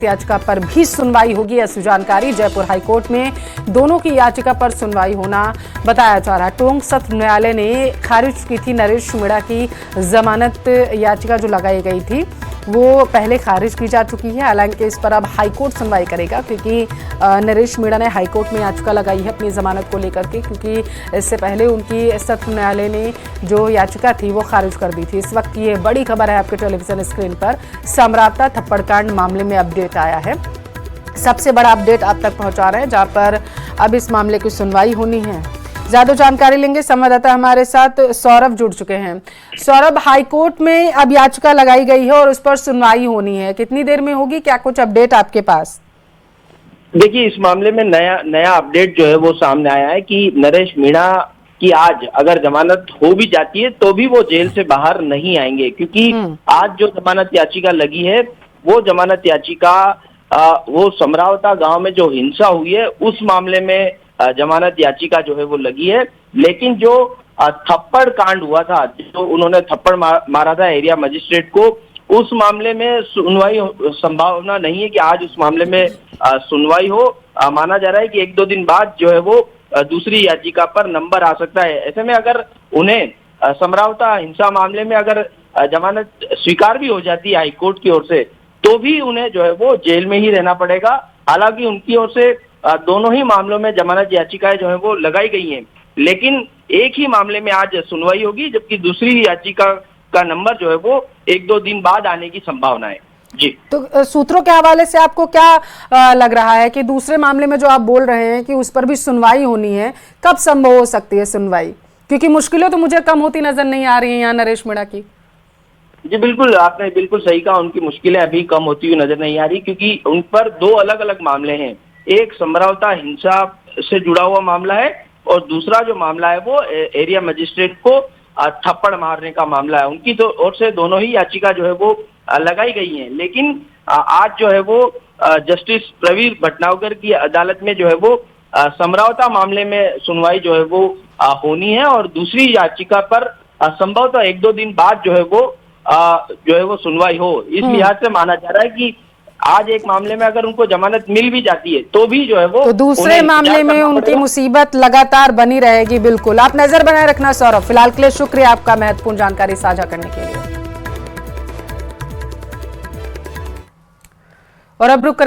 याचिका पर भी सुनवाई होगी। ऐसी जानकारी जयपुर हाईकोर्ट में दोनों की याचिका पर सुनवाई होना बताया जा रहा है। टोंक सत्र न्यायालय ने खारिज की थी नरेश मीणा की जमानत याचिका जो लगाई गई थी, वो पहले खारिज की जा चुकी है। हालांकि इस पर अब हाईकोर्ट सुनवाई करेगा, क्योंकि नरेश मीणा ने हाईकोर्ट में याचिका लगाई है अपनी जमानत को लेकर के, क्योंकि इससे पहले उनकी सत्र न्यायालय ने जो याचिका थी वो खारिज कर दी थी। इस वक्त ये बड़ी खबर है आपके टेलीविजन स्क्रीन पर। समरावता थप्पड़कांड मामले में अपडेट आया है। सबसे बड़ा अपडेट आप तक पहुंचा रहे हैं, जहां पर अब इस मामले की सुनवाई होनी है। ज्यादा जानकारी लेंगे, संवाददाता हमारे साथ सौरभ जुड़ चुके हैं। सौरभ, हाईकोर्ट में अब याचिका लगाई गई है और उस पर सुनवाई होनी है, कितनी देर में होगी, क्या कुछ अपडेट आपके पास? देखिए, इस मामले में नया अपडेट जो है वो सामने आया है कि नरेश मीणा की आज अगर जमानत हो भी जाती है तो भी वो जेल से बाहर नहीं आएंगे, क्योंकि आज जो जमानत याचिका लगी है वो जमानत याचिका वो समरावता गांव में जो हिंसा हुई है उस मामले में जमानत याचिका जो है वो लगी है। लेकिन जो थप्पड़ कांड हुआ था, जो उन्होंने थप्पड़ मारा था एरिया मजिस्ट्रेट को, उस मामले में सुनवाई संभावना नहीं है कि आज उस मामले में सुनवाई हो। माना जा रहा है कि 1-2 दिन बाद जो है वो दूसरी याचिका पर नंबर आ सकता है। ऐसे में अगर उन्हें समरावता हिंसा मामले में अगर जमानत स्वीकार भी हो जाती है हाईकोर्ट की ओर से, तो भी उन्हें जो है वो जेल में ही रहना पड़ेगा। हालांकि उनकी ओर से दोनों ही मामलों में जमानत याचिकाएं जो है वो लगाई गई हैं, लेकिन एक ही मामले में आज सुनवाई होगी, जबकि दूसरी याचिका का नंबर जो है वो 1-2 दिन बाद आने की संभावना है। जी, तो सूत्रों के हवाले से आपको क्या लग रहा है कि दूसरे मामले में जो आप बोल रहे हैं कि उस पर भी सुनवाई होनी है, कब संभव हो सकती है सुनवाई? क्योंकि मुश्किलें तो मुझे कम होती नजर नहीं आ रही हैं यहाँ नरेश मीणा की। जी बिल्कुल, आपने बिल्कुल सही कहा, उनकी मुश्किलें अभी कम होती हुई नजर नहीं आ रही, क्योंकि उन पर 2 अलग अलग मामले हैं। एक समरावता हिंसा से जुड़ा हुआ मामला है और दूसरा जो मामला है वो एरिया मजिस्ट्रेट को थप्पड़ मारने का मामला है। उनकी तो ओर से दोनों ही याचिका जो है वो लगाई गई है, लेकिन आज जो है वो जस्टिस प्रवीर भटनागर की अदालत में जो है वो समरावता मामले में सुनवाई जो है वो होनी है और दूसरी याचिका पर संभवतः 1-2 दिन बाद जो है वो सुनवाई हो। इस लिहाज से माना जा रहा है कि आज एक मामले में अगर उनको जमानत मिल भी जाती है तो भी जो है वो तो दूसरे मामले में उनकी मुसीबत लगातार बनी रहेगी। बिल्कुल, आप नजर बनाए रखना सौरभ। फिलहाल के लिए शुक्रिया आपका महत्वपूर्ण जानकारी साझा करने के लिए। और अब रुक